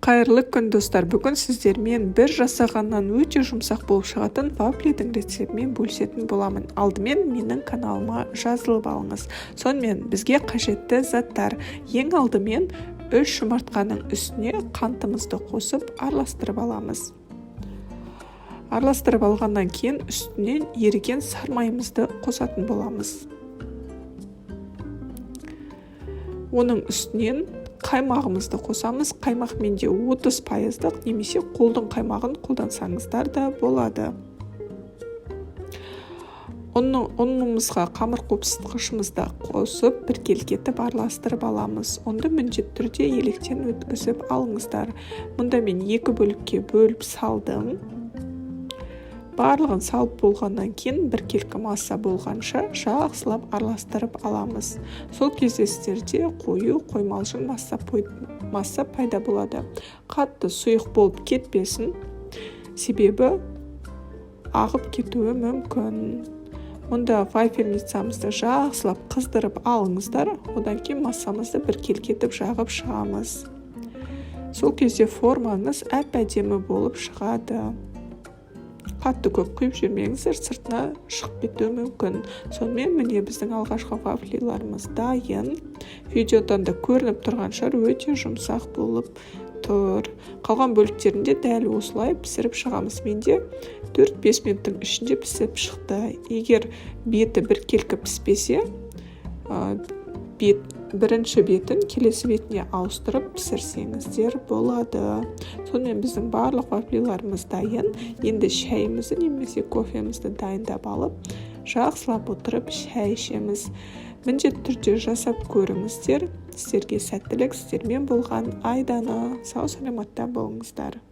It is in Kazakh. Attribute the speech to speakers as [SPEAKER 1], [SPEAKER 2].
[SPEAKER 1] Қайырлы күн достар, бүгін сіздермен бір жасағаннан өте жұмсақ болып шығатын вафлидің рецептімен бөлісетін боламын. Алдымен менің каналыма жазылып алыңыз. Сонымен бізге қажетті заттар. Ең алдымен 3 жұмыртқаның үстіне қантымызды қосып араластырып аламыз. Араластырып алғаннан кейін үстінен еріген сармайымызды қосатын боламыз. Оның үстінен қаймағымызды қосамыз. Қаймақ менде 30%-лық немесе қолдың қаймағын қолдансаңыздар да болады. Ұнымызға қамыр қопсытқышымызды қосып біркелкетіп араластырып аламыз. Онды міндетті түрде електен өткізіп алыңыздар. Мұнда мен 2 бөлікке бөліп салдым. Барлығын салып болғаннан кейін біркелкі масса болғанша жақсылап араластырып аламыз. Сол кезде сіздерде қою қоймалжың масса пайда болады. Қатты сұйық болып кетпесін, себебі ағып кетуі мүмкін. Мұнда вафельницамызды жақсылап қыздырып алыңыздар. Одан кейін массамызды біркелкетіп жағып шығамыз. Сол кезде формаңыз әп-әдемі болып шығады. Қатты көп құйып жүрмеңіздер, сыртына шығып кетуі мүмкін. Сонымен міне біздің алғашқы вафлиларымыз дайын. Видеодан да көрініп тұрған шығар, өте жұмсақ болып тұр. Қалған бөліктерінде дәл осылай пісіріп шығамыз. Менде 4-5 минуттың ішінде пісіп шықты. Егер беті біркелкі піспесе, бірінші бетін келесі бетіне ауыстырып пісірсеңіздер болады. Сонымен біздің барлық вафлиларымыз дайын. Енді шайымызды немесе кофемізді дайындап алып, жақсылап отырып шай ішеміз. Міндетті түрде жасап көріңіздер. Сіздерге сәттілік, сіздермен болған Айдана. Сау саламатта болыңыздар.